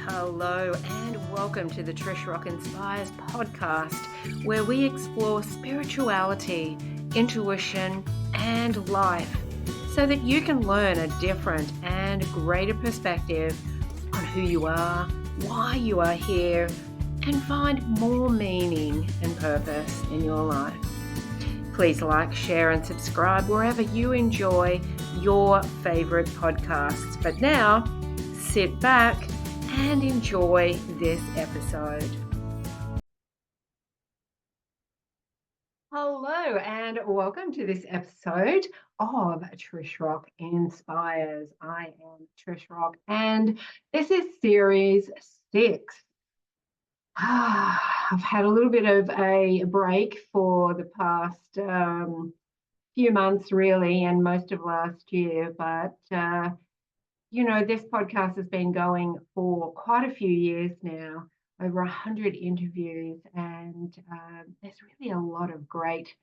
Hello and welcome to the Trish Rock Inspires podcast, where we explore spirituality, intuition, and life so that you can learn a different and greater perspective on who you are, why you are here, and find more meaning and purpose in your life. Please like, share, and subscribe wherever you enjoy your favorite podcasts. But now, sit back and enjoy this episode. Hello and welcome to this episode of Trish Rock Inspires. I am Trish Rock and this is series 6. I've had a little bit of a break for the past few months really, and most of last year, but this podcast has been going for quite a few years now, over 100 interviews, and there's really a lot of great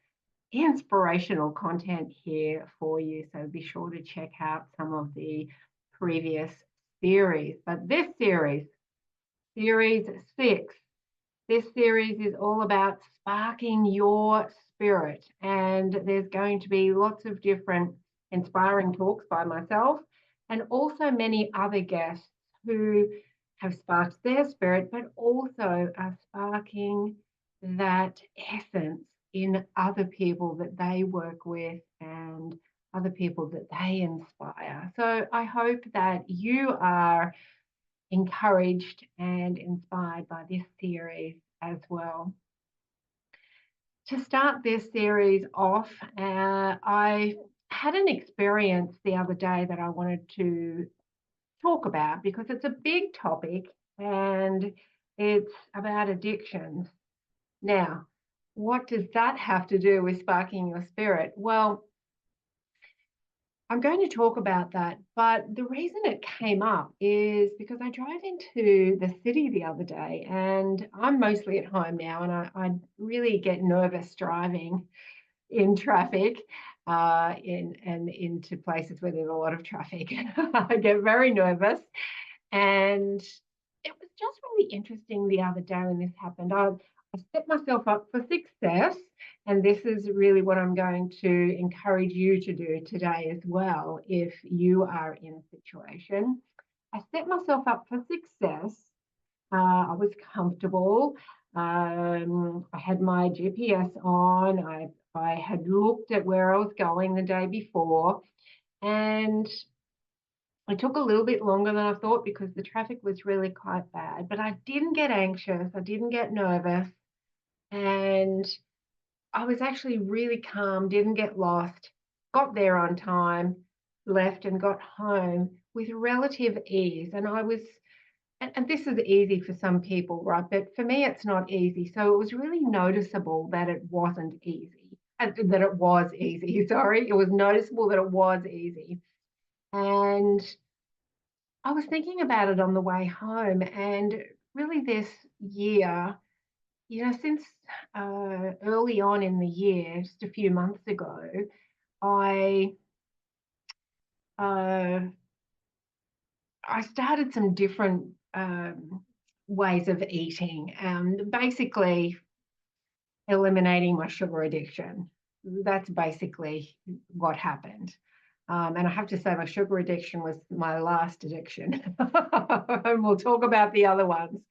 inspirational content here for you. So be sure to check out some of the previous series. But this series 6, this series is all about sparking your spirit. And there's going to be lots of different inspiring talks by myself and also many other guests who have sparked their spirit, but also are sparking that essence in other people that they work with and other people that they inspire. So I hope that you are encouraged and inspired by this series as well. To start this series off, I had an experience the other day that I wanted to talk about because it's a big topic and it's about addictions. Now, what does that have to do with sparking your spirit? Well, I'm going to talk about that, but the reason it came up is because I drove into the city the other day, and I'm mostly at home now, and I really get nervous driving in traffic, into places where there's a lot of traffic. I get very nervous, and it was just really interesting the other day when this happened. I set myself up for success, and this is really what I'm going to encourage you to do today as well. If you are in a situation, I set myself up for success. I was comfortable. I had my GPS on. I had looked at where I was going the day before, and it took a little bit longer than I thought because the traffic was really quite bad, but I didn't get anxious. I didn't get nervous. And I was actually really calm, didn't get lost, got there on time, left and got home with relative ease. And this is easy for some people, right? But for me, it's not easy. So it was really noticeable that it wasn't easy, that it was easy. Sorry, it was noticeable that it was easy. And I was thinking about it on the way home, and really this year, since early on in the year, just a few months ago, I uh, I started some different ways of eating, basically eliminating my sugar addiction. That's basically what happened. And I have to say, my sugar addiction was my last addiction. And we'll talk about the other ones.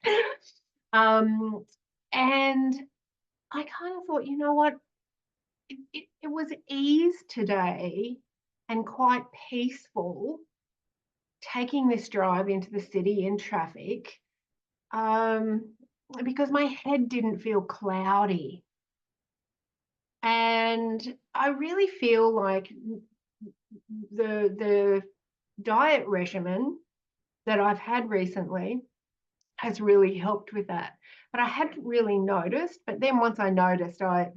And I kind of thought, you know what? It was ease today and quite peaceful taking this drive into the city in traffic, because my head didn't feel cloudy. And I really feel like the diet regimen that I've had recently has really helped with that. But I hadn't really noticed. But then once I noticed, I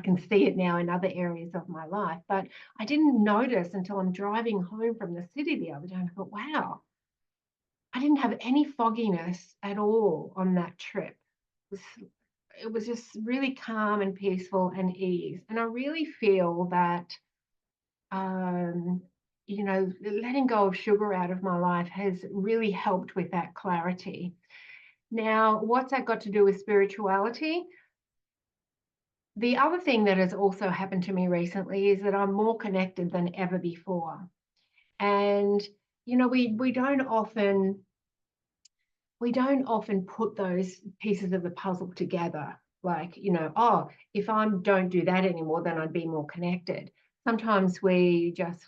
can see it now in other areas of my life. But I didn't notice until I'm driving home from the city the other day. And I thought, wow, I didn't have any fogginess at all on that trip. It was just really calm and peaceful and ease. And I really feel that letting go of sugar out of my life has really helped with that clarity. Now, what's that got to do with spirituality? The other thing that has also happened to me recently is that I'm more connected than ever before. And, we don't often put those pieces of the puzzle together. Like, oh, if I don't do that anymore, then I'd be more connected. Sometimes we just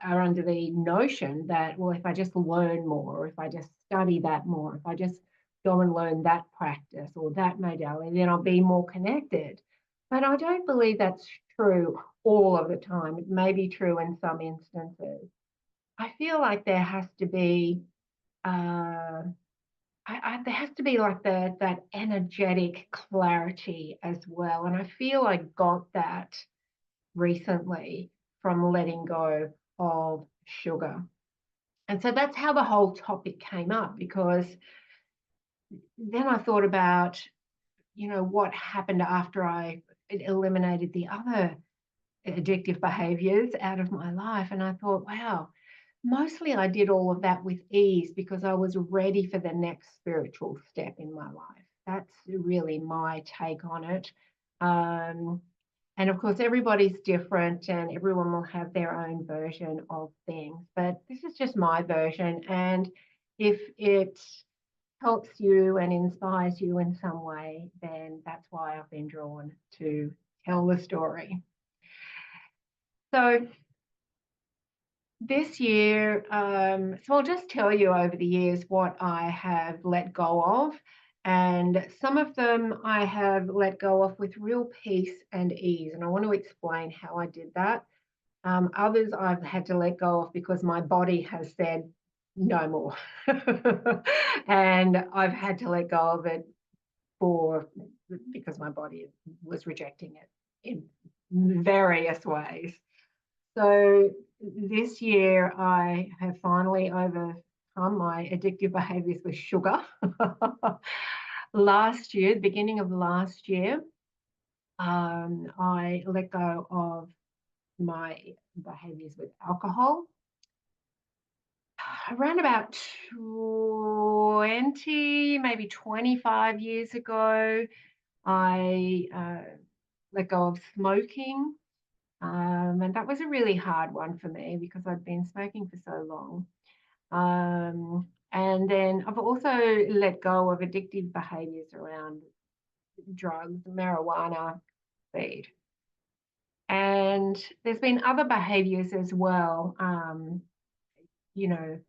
are under the notion that, well, if I just learn more, or if I just study that more, if I just go and learn that practice or that modality, then I'll be more connected. But I don't believe that's true all of the time. It may be true in some instances. I feel like there has to be uh, there has to be like that energetic clarity as well. And I feel I got that recently from letting go of sugar. And so that's how the whole topic came up, because then I thought about, what happened after I eliminated the other addictive behaviors out of my life. And I thought, wow, mostly I did all of that with ease because I was ready for the next spiritual step in my life. That's really my take on it. Um, and of course, everybody's different and everyone will have their own version of things. But this is just my version. And if it helps you and inspires you in some way, then that's why I've been drawn to tell the story. So this year, so I'll just tell you over the years what I have let go of. And some of them I have let go of with real peace and ease. And I want to explain how I did that. Others I've had to let go of because my body has said no more. And I've had to let go of it because my body was rejecting it in various ways. So this year, I have finally overcome my addictive behaviors with sugar. Last year, beginning of last year, I let go of my behaviors with alcohol. Around about 20, maybe 25 years ago, I let go of smoking. And that was a really hard one for me because I'd been smoking for so long. And then I've also let go of addictive behaviors around drugs, marijuana, speed. And there's been other behaviors as well, you know,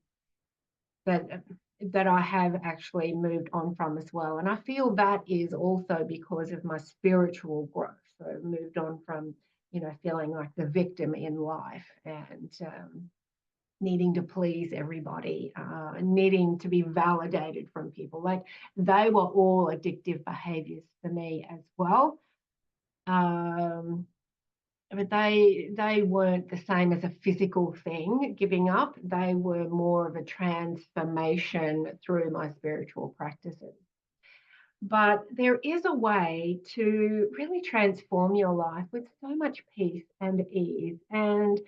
that that I have actually moved on from as well. And I feel that is also because of my spiritual growth. So I've moved on from, feeling like the victim in life and needing to please everybody, needing to be validated from people. Like they were all addictive behaviors for me as well. But they weren't the same as a physical thing, giving up. They were more of a transformation through my spiritual practices. But there is a way to really transform your life with so much peace and ease. And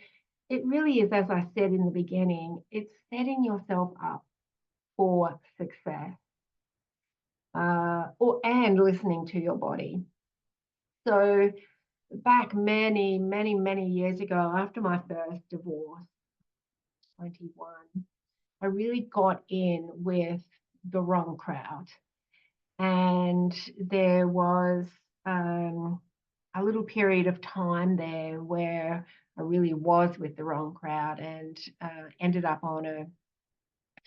it really is, as I said in the beginning, it's setting yourself up for success, and listening to your body. So back many, many, many years ago, after my first divorce, 21, I really got in with the wrong crowd. And there was a little period of time there where I really was with the wrong crowd and ended up on a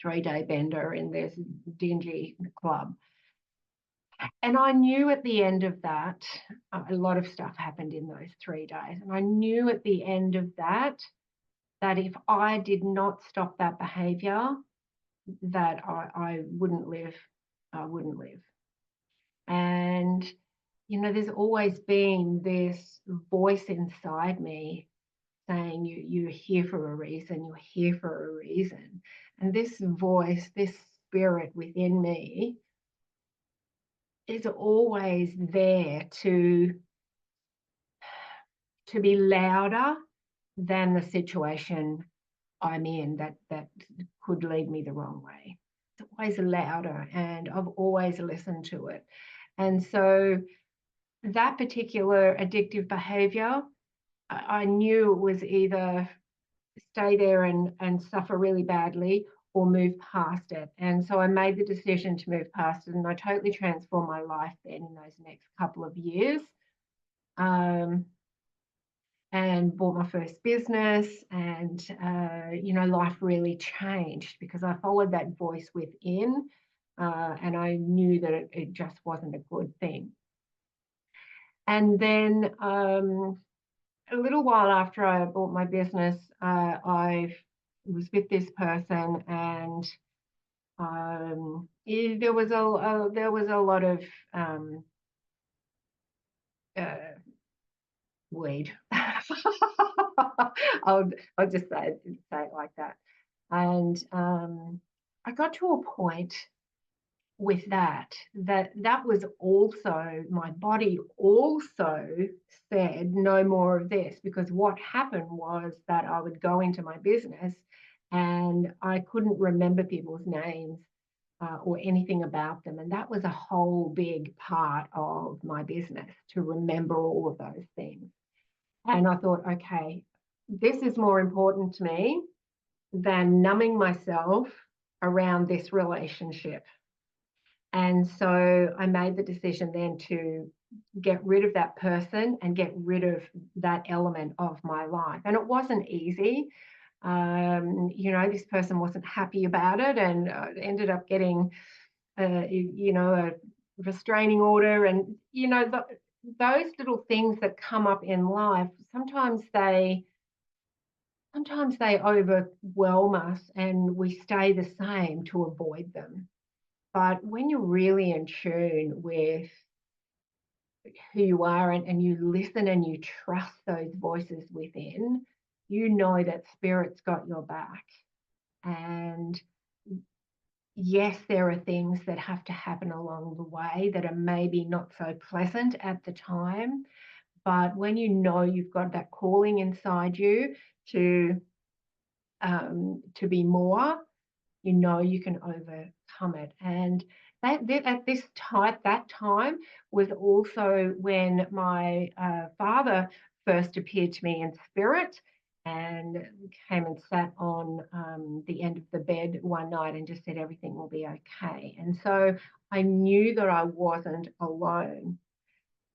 3-day bender in this dingy club. And I knew at the end of that, a lot of stuff happened in those 3 days. And I knew at the end of that if I did not stop that behavior, that I wouldn't live. I wouldn't live. And, there's always been this voice inside me saying, you're here for a reason, you're here for a reason. And this voice, this spirit within me is always there to be louder than the situation I'm in that could lead me the wrong way. It's always louder, and I've always listened to it. And so that particular addictive behavior, I knew it was either stay there and suffer really badly or move past it. And so I made the decision to move past it, and I totally transformed my life then in those next couple of years. Um, and bought my first business, and life really changed because I followed that voice within, and I knew that it just wasn't a good thing. And then a little while after I bought my business, I was with this person, and there was a lot of uh, weed. I'll just say it like that. And I got to a point with that was also, my body also said no more of this, because what happened was that I would go into my business and I couldn't remember people's names or anything about them. And that was a whole big part of my business, to remember all of those things. And I thought, okay, this is more important to me than numbing myself around this relationship. And so I made the decision then to get rid of that person and get rid of that element of my life. And it wasn't easy. This person wasn't happy about it, and ended up getting, a restraining order. And, those little things that come up in life, sometimes they overwhelm us and we stay the same to avoid them. But when you're really in tune with who you are, and you listen and you trust those voices within, you know that spirit's got your back. And yes, there are things that have to happen along the way that are maybe not so pleasant at the time. But when you know you've got that calling inside you to be more, you can overcome it. And that time was also when my father first appeared to me in spirit, and came and sat on the end of the bed one night and just said everything will be okay. And so I knew that I wasn't alone.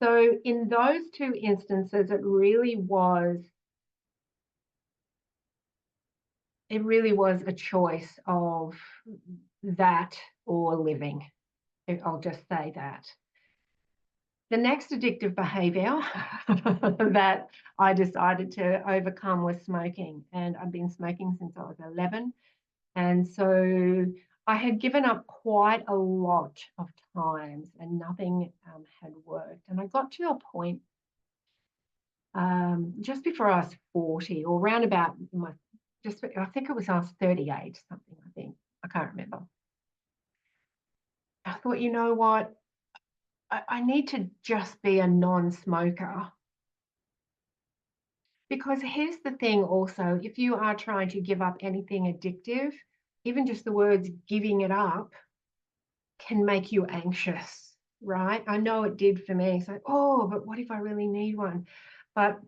So in those two instances, it really was a choice of that or living. I'll just say that. The next addictive behavior that I decided to overcome was smoking. And I've been smoking since I was 11. And so I had given up quite a lot of times, and nothing had worked. And I got to a point just before I was 40, or around about I think it was I was 38, something, I think. I can't remember. I thought, you know what? I need to just be a non-smoker. Because here's the thing also, if you are trying to give up anything addictive, even just the words giving it up can make you anxious, right? I know it did for me. It's like, oh, but what if I really need one? But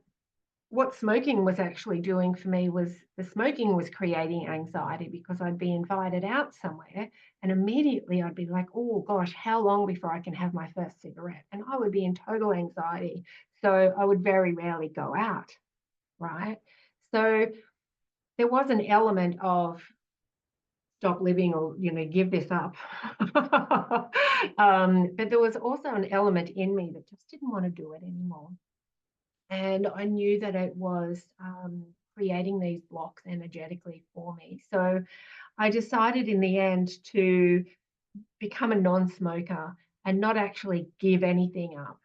what smoking was actually doing for me was, the smoking was creating anxiety, because I'd be invited out somewhere and immediately I'd be like, oh gosh, how long before I can have my first cigarette? And I would be in total anxiety. So I would very rarely go out, right? So there was an element of stop living, or, give this up. But there was also an element in me that just didn't want to do it anymore. And I knew that it was creating these blocks energetically for me. So I decided in the end to become a non-smoker and not actually give anything up,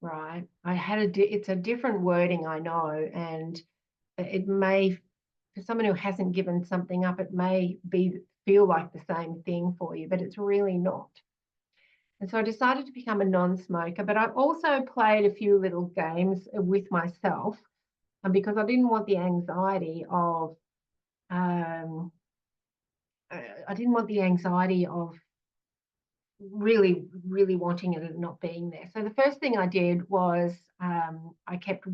right? It's a different wording, I know, and it may, for someone who hasn't given something up, it may feel like the same thing for you, but it's really not. And so I decided to become a non-smoker, but I also played a few little games with myself, and because I didn't want the anxiety of um, I didn't want the anxiety of really, really wanting it and not being there. So the first thing I did was I kept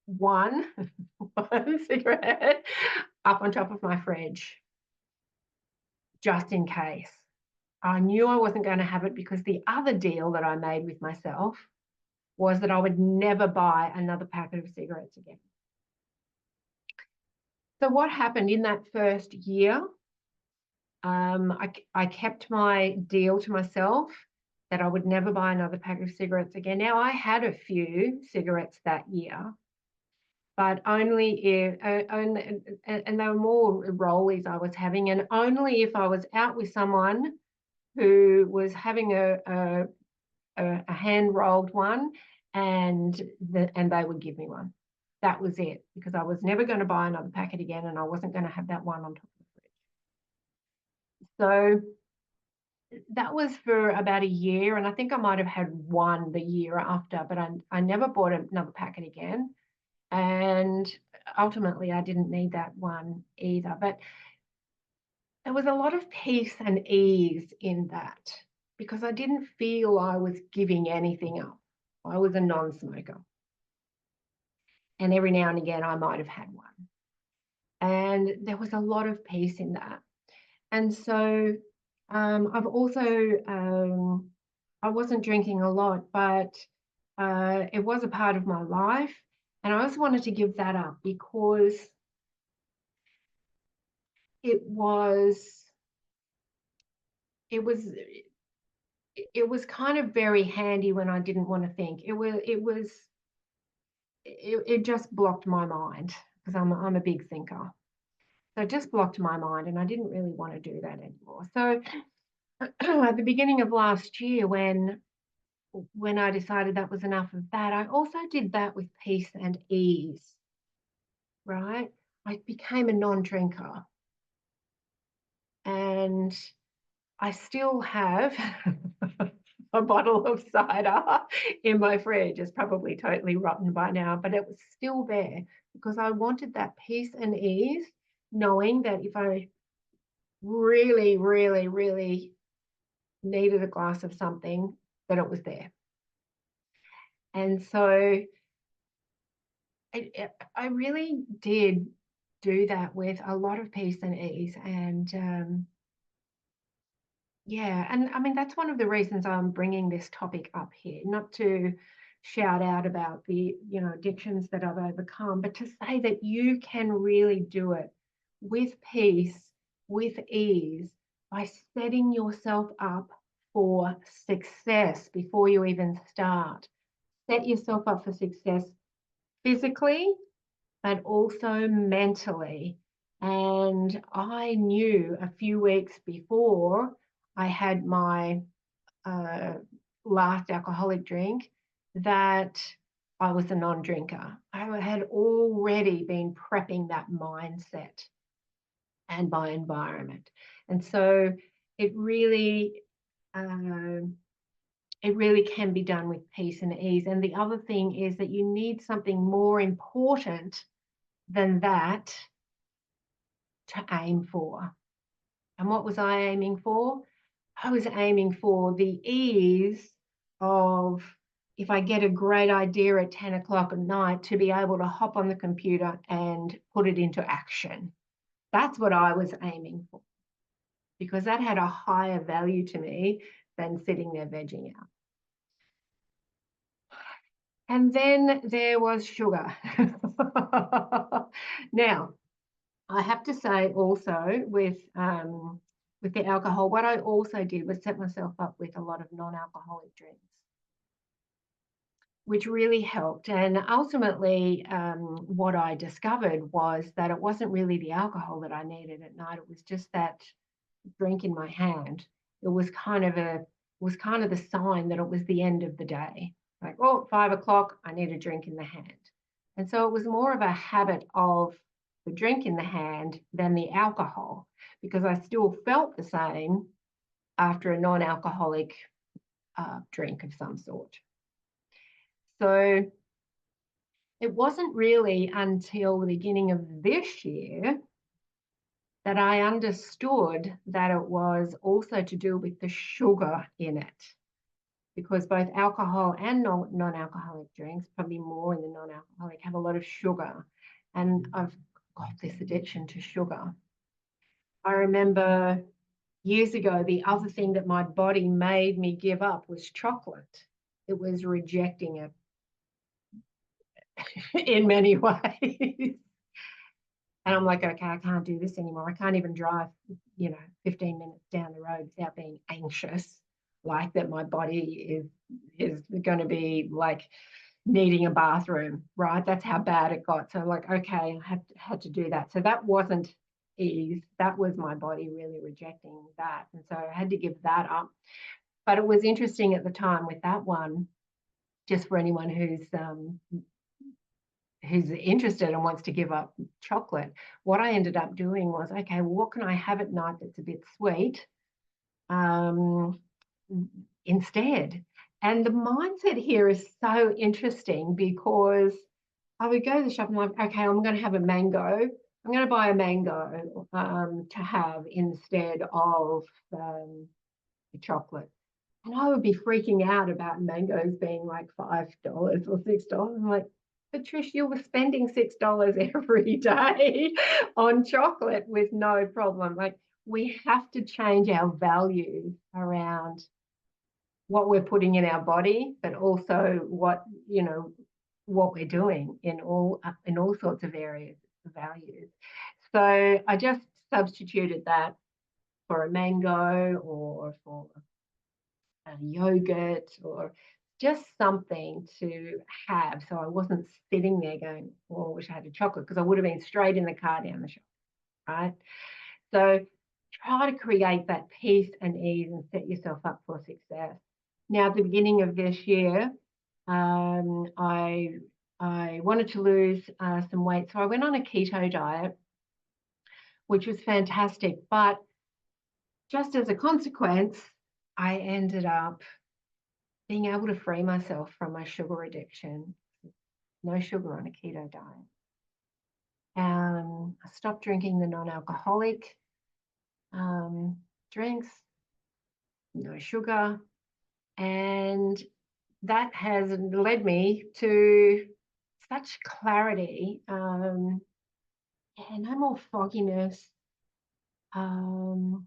one, one cigarette up on top of my fridge, just in case. I knew I wasn't going to have it because the other deal that I made with myself was that I would never buy another packet of cigarettes again. So what happened in that first year, I kept my deal to myself that I would never buy another pack of cigarettes again. Now, I had a few cigarettes that year, but only if, and they were more rollies I was having, and only if I was out with someone who was having a hand rolled one, and they would give me one. That was it, because I was never going to buy another packet again, and I wasn't going to have that one on top of the fridge. So that was for about a year, and I think I might have had one the year after, but I never bought another packet again. And ultimately, I didn't need that one either. But there was a lot of peace and ease in that because I didn't feel I was giving anything up. I was a non-smoker. And every now and again, I might have had one. And there was a lot of peace in that. And so I've also, I wasn't drinking a lot, but it was a part of my life. And I also wanted to give that up because it was, it was, it was kind of very handy when I didn't want to think. It just blocked my mind because I'm a big thinker. So it just blocked my mind, and I didn't really want to do that anymore. So at the beginning of last year, when I decided that was enough of that, I also did that with peace and ease, right? I became a non-drinker, and I still have a bottle of cider in my fridge. It's probably totally rotten by now, but it was still there because I wanted that peace and ease, knowing that if I really, really, really needed a glass of something, that it was there. And so I really did do that with a lot of peace and ease. And yeah, and I mean, that's one of the reasons I'm bringing this topic up here, not to shout out about the, addictions that I've overcome, but to say that you can really do it with peace, with ease, by setting yourself up for success before you even start. Set yourself up for success physically, but also mentally. And I knew a few weeks before I had my last alcoholic drink that I was a non-drinker. I had already been prepping that mindset and my environment. And so it really, it really can be done with peace and ease. And the other thing is that you need something more important than that to aim for. And what was I aiming for? I was aiming for the ease of, if I get a great idea at 10 o'clock at night, to be able to hop on the computer and put it into action. That's what I was aiming for, because that had a higher value to me than sitting there vegging out. And then there was sugar. Now, I have to say also with the alcohol, what I also did was set myself up with a lot of non-alcoholic drinks, which really helped. And ultimately, what I discovered was that it wasn't really the alcohol that I needed at night. It was just that drink in my hand. It was kind of the sign that it was the end of the day. Like, oh, 5 o'clock, I need a drink in the hand. And so it was more of a habit of the drink in the hand than the alcohol, because I still felt the same after a non-alcoholic drink of some sort. So it wasn't really until the beginning of this year that I understood that it was also to do with the sugar in it, because both alcohol and non-alcoholic drinks, probably more in the non-alcoholic, have a lot of sugar. And I've got this addiction to sugar. I remember years ago, the other thing that my body made me give up was chocolate. It was rejecting it in many ways. And I'm like, okay, I can't do this anymore. I can't even drive, 15 minutes down the road without being anxious, like that my body is going to be like needing a bathroom, right? That's how bad it got. So like, okay, I had to do that. So that wasn't ease. That was my body really rejecting that. And so I had to give that up. But it was interesting at the time with that one, just for anyone who's interested and wants to give up chocolate, what I ended up doing was, okay, well, what can I have at night that's a bit sweet instead? And the mindset here is so interesting, because I would go to the shop and I'm like, okay, I'm going to have a mango. I'm going to buy a mango to have instead of the chocolate. And I would be freaking out about mangoes being like $5 or $6. I'm like, but Trish, you were spending $6 every day on chocolate with no problem. Like, we have to change our values around what we're putting in our body, but also what we're doing in all sorts of areas of values. So I just substituted that for a mango or for a yogurt or just something to have. So I wasn't sitting there going, oh, I wish I had a chocolate, because I would have been straight in the car down the shop, right? So try to create that peace and ease and set yourself up for success. Now, at the beginning of this year, I wanted to lose some weight. So I went on a keto diet, which was fantastic. But just as a consequence, I ended up being able to free myself from my sugar addiction. No sugar on a keto diet. I stopped drinking the non-alcoholic drinks, no sugar, and that has led me to such clarity, and no more fogginess, and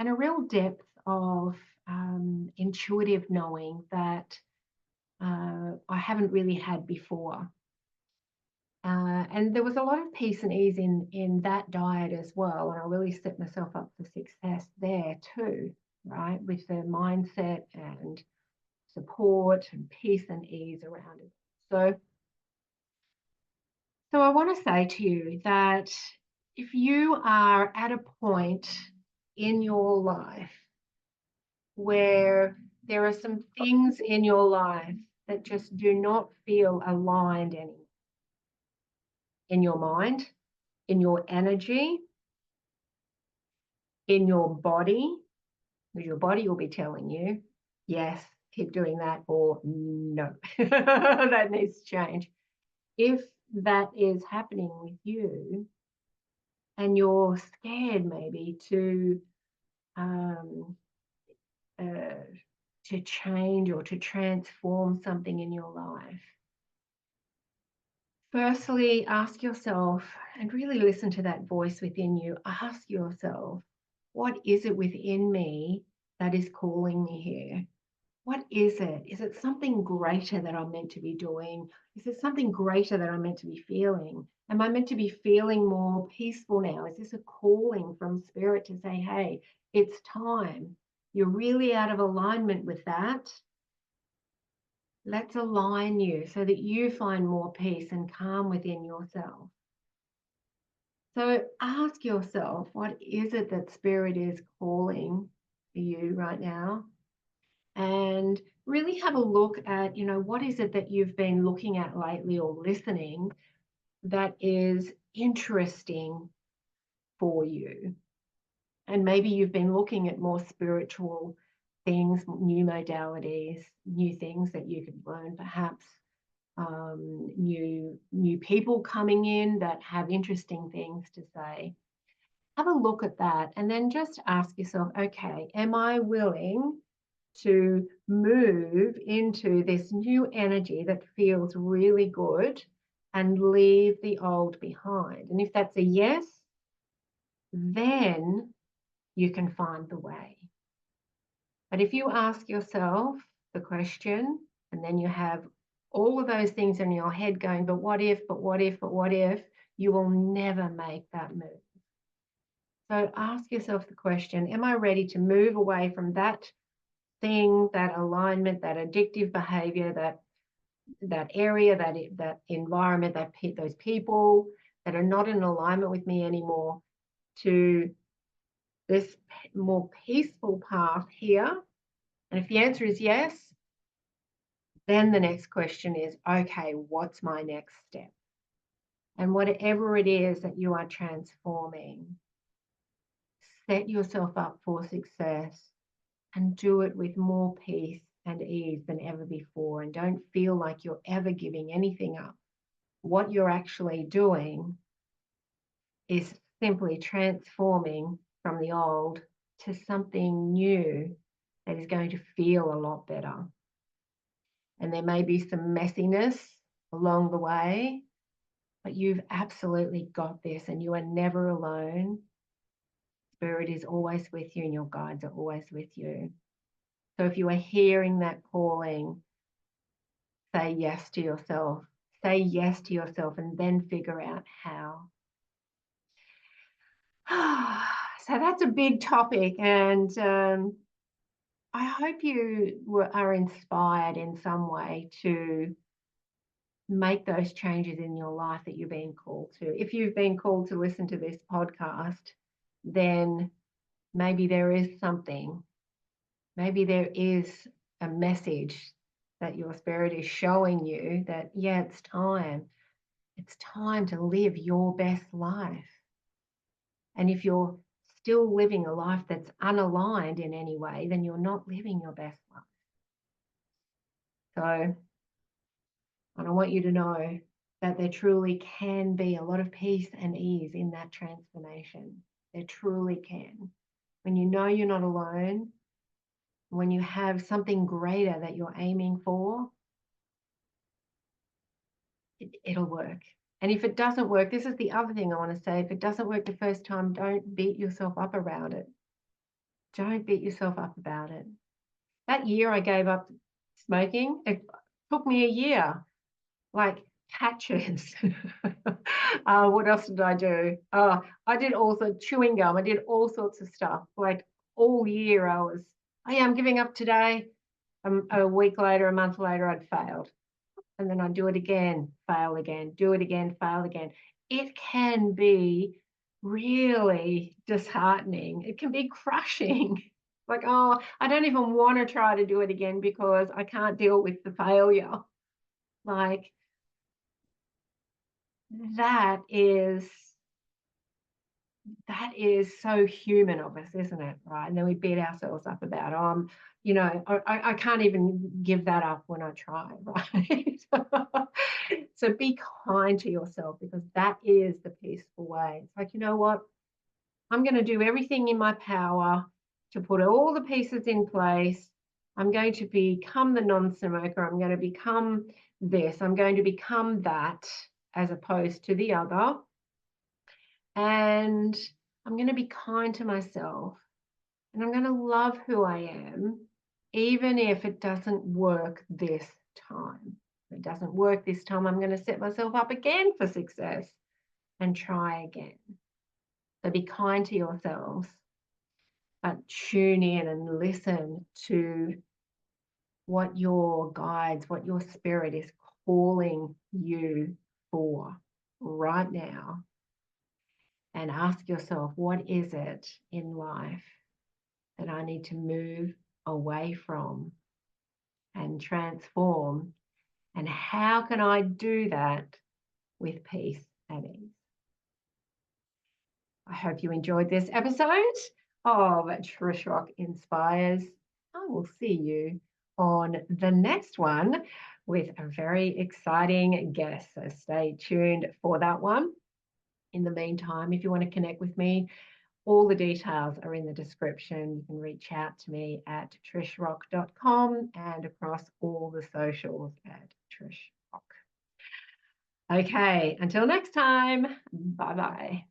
a real depth of intuitive knowing that I haven't really had before. And there was a lot of peace and ease in that diet as well. And I really set myself up for success there too, right? With the mindset and support and peace and ease around it. So I want to say to you that if you are at a point in your life where there are some things in your life that just do not feel aligned anymore, in your mind, in your energy, in your body, because your body will be telling you, yes, keep doing that, or no, that needs to change. If that is happening with you and you're scared maybe to change or to transform something in your life, firstly, ask yourself, and really listen to that voice within you. Ask yourself, what is it within me that is calling me here? What is it? Is it something greater that I'm meant to be doing? Is it something greater that I'm meant to be feeling? Am I meant to be feeling more peaceful now? Is this a calling from spirit to say, hey, it's time? You're really out of alignment with that. Let's align you so that you find more peace and calm within yourself. So ask yourself, what is it that spirit is calling for you right now? And really have a look at, what is it that you've been looking at lately or listening that is interesting for you. And maybe you've been looking at more spiritual things, new modalities, new things that you could learn, perhaps new people coming in that have interesting things to say. have a look at that and then just ask yourself, okay, am I willing to move into this new energy that feels really good and leave the old behind? And if that's a yes, then you can find the way. But if you ask yourself the question and then you have all of those things in your head going, but what if, but what if, but what if, you will never make that move. So ask yourself the question, am I ready to move away from that thing, that alignment, that addictive behavior, that area, that environment, those people that are not in alignment with me anymore, to this more peaceful path here? And if the answer is yes, then the next question is, okay, what's my next step? And whatever it is that you are transforming, set yourself up for success and do it with more peace and ease than ever before. And don't feel like you're ever giving anything up. What you're actually doing is simply transforming from the old to something new that is going to feel a lot better. And there may be some messiness along the way, but you've absolutely got this and you are never alone. Spirit is always with you and your guides are always with you. So if you are hearing that calling, say yes to yourself. Say yes to yourself and then figure out how. So that's a big topic, and I hope you are inspired in some way to make those changes in your life that you're being called to. If you've been called to listen to this podcast, then maybe there is something, maybe there is a message that your spirit is showing you that, yeah, it's time. It's time to live your best life. And if you're still living a life that's unaligned in any way, then you're not living your best life. So, and I want you to know that there truly can be a lot of peace and ease in that transformation. There truly can. When you know you're not alone, when you have something greater that you're aiming for, it'll work. And if it doesn't work, this is the other thing I want to say. If it doesn't work the first time, don't beat yourself up around it. Don't beat yourself up about it. That year I gave up smoking, it took me a year, like patches. What else did I do? I did also chewing gum. I did all sorts of stuff. Like all year I was, oh yeah, I'm giving up today. A week later, a month later, I'd failed. And then I'd do it again, fail again, do it again, fail again. It can be really disheartening. It can be crushing. Like, oh, I don't even want to try to do it again because I can't deal with the failure. Like, that is so human of us, isn't it? Right? And then we beat ourselves up about, I can't even give that up when I try, right? So be kind to yourself, because that is the peaceful way. It's like, you know what? I'm going to do everything in my power to put all the pieces in place. I'm going to become the non-smoker. I'm going to become this. I'm going to become that, as opposed to the other. And I'm going to be kind to myself. And I'm going to love who I am, even if it doesn't work this time. If it doesn't work this time, I'm going to set myself up again for success and try again. So be kind to yourselves, but tune in and listen to what your guides, what your spirit is calling you for right now. And ask yourself, what is it in life that I need to move away from and transform? And how can I do that with peace and ease? I hope you enjoyed this episode of Trish Rock Inspires. I will see you on the next one with a very exciting guest. So stay tuned for that one. In the meantime, if you want to connect with me All the details are in the description. You can reach out to me at trishrock.com and across all the socials at trishrock. Okay, until next time, bye-bye.